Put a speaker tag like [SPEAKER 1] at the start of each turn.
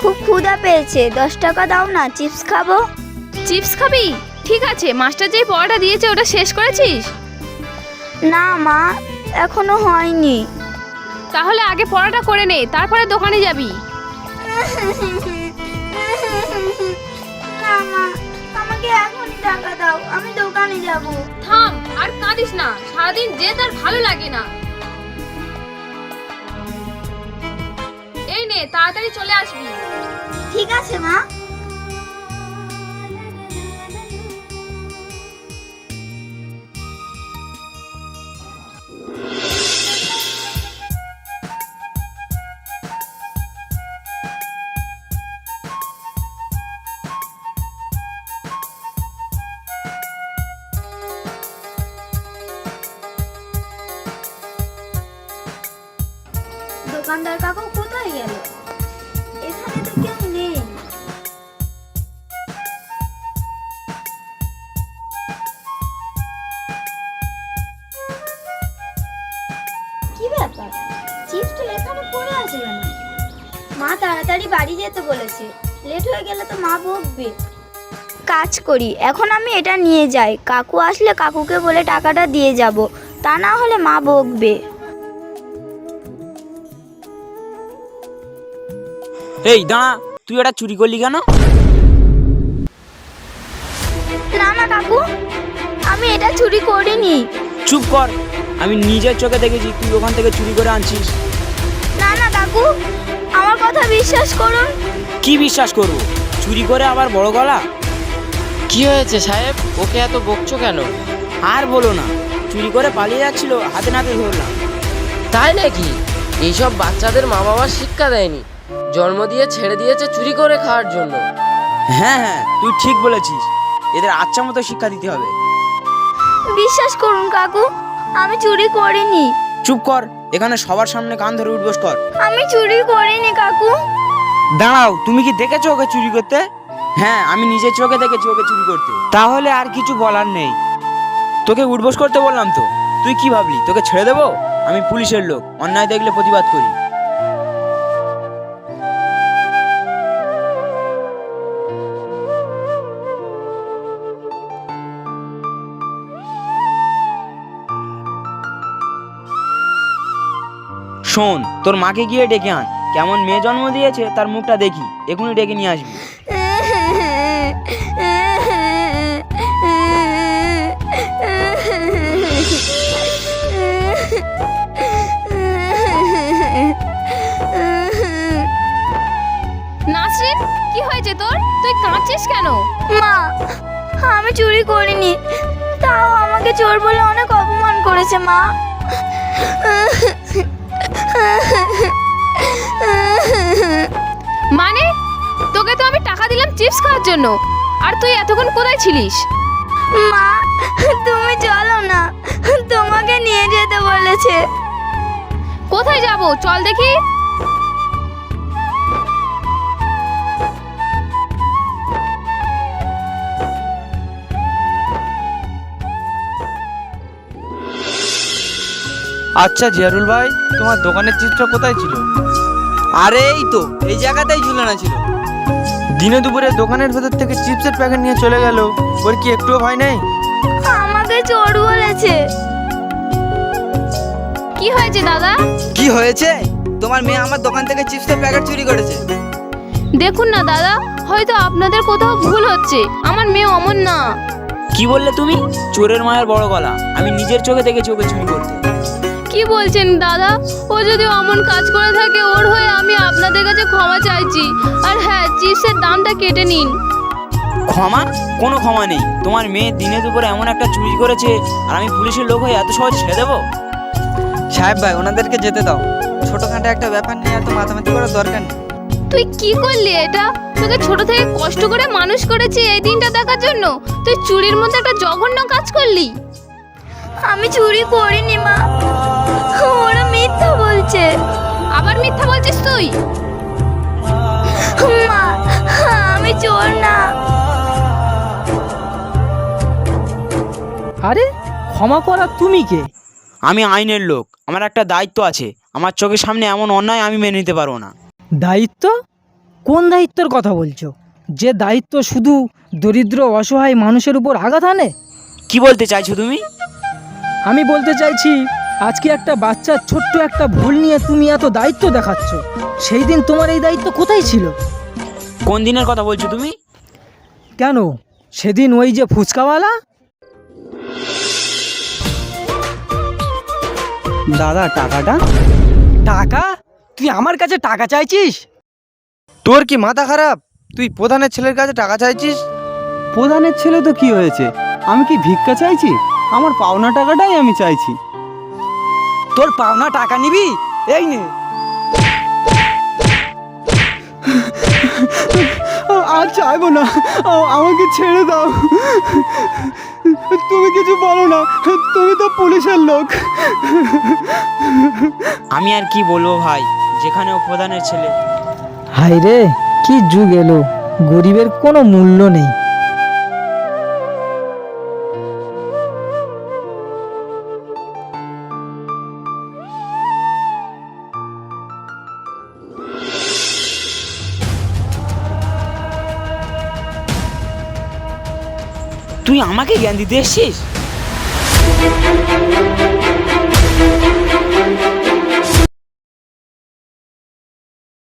[SPEAKER 1] খুব ক্ষুধা পেয়েছে, 10 টাকা দাও না, চিপস খাবো।
[SPEAKER 2] চিপস খাবি? ঠিক আছে, মাস্টার যেই পড়াটা দিয়েছে ওটা শেষ করেছিস?
[SPEAKER 1] না মা, এখনো হয়নি।
[SPEAKER 2] তাহলে আগে পড়াটা করে নে, তারপরে দোকানে যাবি।
[SPEAKER 1] না মা, আমাকে এখনই টাকা দাও, আমি দোকানে যাব।
[SPEAKER 2] থাম, আর কাঁদিস না, সারাদিন যে তার ভালো লাগে না। এই নে, তাড়াতাড়ি চলে আসবি।
[SPEAKER 1] ঠিক আছে মা। দোকানদার কাকু কোথায় গেল? এখানে তো কেউ নেই। কি ব্যাপার, চিপসটা এখানে পড়ে আছে কেন? মা তাড়াতাড়ি বাড়ি যেতে বলেছে, লেট হয়ে গেলে তো মা বকবে। কাজ করি, এখন আমি এটা নিয়ে যাই, কাকু আসলে কাকুকে বলে টাকাটা দিয়ে যাব, তা না হলে মা বকবে।
[SPEAKER 3] এই দাঁড়া, তুই এটা চুরি করলি কেন?
[SPEAKER 1] না না কাকু, আমি এটা চুরি করিনি।
[SPEAKER 3] চুপ কর, আমি নিজের চোখে দেখেছি তুই ওখান থেকে চুরি করে আনছিস।
[SPEAKER 1] না না কাকু, আমার কথা বিশ্বাস করুন।
[SPEAKER 3] কি বিশ্বাস করব? চুরি করে আবার বড় গলা?
[SPEAKER 4] কি হয়েছে সাহেব, ওকে এত বকছো কেন?
[SPEAKER 3] আর বলো না, চুরি করে পালিয়ে যাচ্ছিল, হাতে নাতে ধরলাম।
[SPEAKER 4] তাই নাকি? এইসব বাচ্চাদের মা বাবা শিক্ষা দেয়নি, জন্ম দিয়ে ছেড়ে দিয়েছে চুরি করে খাওয়ার জন্য।
[SPEAKER 3] হ্যাঁ হ্যাঁ, তুই ঠিক বলেছিস, এদের আচ্ছা মতো শিক্ষা দিতে হবে।
[SPEAKER 1] বিশ্বাস করুন কাকু, আমি চুরি করিনি।
[SPEAKER 3] চুপ কর, এখানে সবার সামনে কান ধরে উঠবোস কর।
[SPEAKER 1] আমি চুরি করিনি কাকু।
[SPEAKER 3] দাঁড়াও, তুমি কি দেখেছো ওকে চুরি করতে? হ্যাঁ, আমি নিজের চোখে দেখেছি ওকে চুরি করতে। তাহলে আর কিছু বলার নেই, তোকে উঠবোস করতে বললাম তো। তুই কি ভাবলি তোকে ছেড়ে দেবো? আমি পুলিশের লোক, অন্যায় দেখলে প্রতিবাদ করি। শোন, তোর মাকে গিয়ে ডেকে আন, কেমন মেয়ে জন্ম দিয়েছে তার মুখটা দেখি, এখনই ডেকে নিয়ে আসবি।
[SPEAKER 2] নাসরিন, কি হয়েছে তোর? তুই কাঁদছিস কেন?
[SPEAKER 1] মা, আমি চুরি করিনি, তাও আমাকে চোর বলে অনেক অপমান করেছে মা।
[SPEAKER 2] মানে? তোকে তো আমি টাকা দিলাম চিপস খাওয়ার জন্য, আর তুই এতক্ষণ কোথায় ছিলিস?
[SPEAKER 1] মা, তুমি চলো না, তোমাকে নিয়ে যেতে বলেছে।
[SPEAKER 2] কোথায় যাব? চল দেখি।
[SPEAKER 5] আচ্ছা জিয়ারুল ভাই, তোমার দোকানের চিপসটা কোথায় ছিল?
[SPEAKER 6] আরে এই তো এই জায়গাতেই ঝুলানো ছিল।
[SPEAKER 5] দিনে দুপুরে দোকানের ভেতর থেকে চিপসের প্যাকেট নিয়ে চলে গেল, ওর কি একটুও ভয় নেই?
[SPEAKER 1] আমাকে চোর বলেছে।
[SPEAKER 2] কি হয়েছে দাদা?
[SPEAKER 6] কি হয়েছে? তোমার মেয়ে আমার দোকান থেকে চিপসের প্যাকেট চুরি করেছে।
[SPEAKER 2] দেখুন না দাদা, হয়তো আপনাদের কোথাও ভুল হচ্ছে, আমার মেয়ে অমন না।
[SPEAKER 3] কি বললে তুমি? চোরের মায়ের বড় গলা, আমি নিজের চোখে দেখেছি ওকে চুরি করতে।
[SPEAKER 2] কি বলছেন দাদা? ও যদি অমন কাজ করে থাকে, ওর হয়ে আমি আপনাদের কাছে ক্ষমা চাইছি। আর হ্যাঁ, চিপসের দামটা কেটে নিন।
[SPEAKER 3] ক্ষমা? কোনো ক্ষমা নেই। তোমার মেয়ে দিনে দুপুরে এমন একটা চুরি করেছে, আর আমি পুলিশের লোক হয়ে এত সহজে ছেড়ে দেবো?
[SPEAKER 6] সাহেব ভাই, ওনাদেরকে যেতে দাও। ছোটখাটো একটা ব্যাপার নিয়ে এত মাতামাতি করার দরকার নেই।
[SPEAKER 2] তুই কি করলি এটা? তোকে ছোট থেকে কষ্ট করে মানুষ করেছি এই দিনটা দেখার জন্য, তুই চুরির মধ্যে একটা জঘন্য কাজ করলি।
[SPEAKER 1] আমি চুরি করিনি মা, ওরা মিথ্যা বলছে।
[SPEAKER 2] আবার মিথ্যা বলছিস তুই?
[SPEAKER 1] মা, আমি চোর না।
[SPEAKER 7] আরে ক্ষমা করা তুমি কে?
[SPEAKER 3] আমি আইনের লোক, আমার একটা দায়িত্ব আছে। আমার চোখের সামনে এমন অন্যায় আমি মেনে নিতে পারবো না।
[SPEAKER 7] দায়িত্ব? কোন দায়িত্বের কথা বলছো? যে দায়িত্ব শুধু দরিদ্র অসহায় মানুষের উপর আঘাত আনে?
[SPEAKER 3] কি বলতে চাইছো তুমি?
[SPEAKER 7] আমি বলতে চাইছি, আজকে একটা বাচ্চার ছোট্ট একটা ভুল নিয়ে তুমি এত দায়িত্ব দেখাচ্ছ। সেই দিন তোমার এই দায়িত্ব কোথায় ছিল?
[SPEAKER 3] কোন দিনের কথা বলছো তুমি?
[SPEAKER 7] কেন, সেদিন ওই যে ফুচকাওয়ালা?
[SPEAKER 6] দাদা টাকাটা?
[SPEAKER 7] টাকা? তুই আমার কাছে টাকা চাইছিস?
[SPEAKER 5] তোর কি মাথা খারাপ? তুই প্রধানের ছেলের কাছে টাকা চাইছিস?
[SPEAKER 6] প্রধানের ছেলে তো কি হয়েছে? আমি কি ভিক্ষা চাইছি? আমার পাওনা টাকাটাই আমি চাইছি।
[SPEAKER 7] তোর পাওনা টাকা নিবি? এই নে।
[SPEAKER 6] আর চাইবো না, আমাকে ছেড়ে দাও। তুমি কিছু বলো না, তুমি তো পুলিশের লোক।
[SPEAKER 3] আমি আর কি বলবো ভাই, যেখানে ও প্রধানের ছেলে।
[SPEAKER 7] হায় রে, কি যুগ এলো, গরিবের কোনো মূল্য নেই।
[SPEAKER 3] তুই আমাকে জ্ঞান দিতে এসছিস?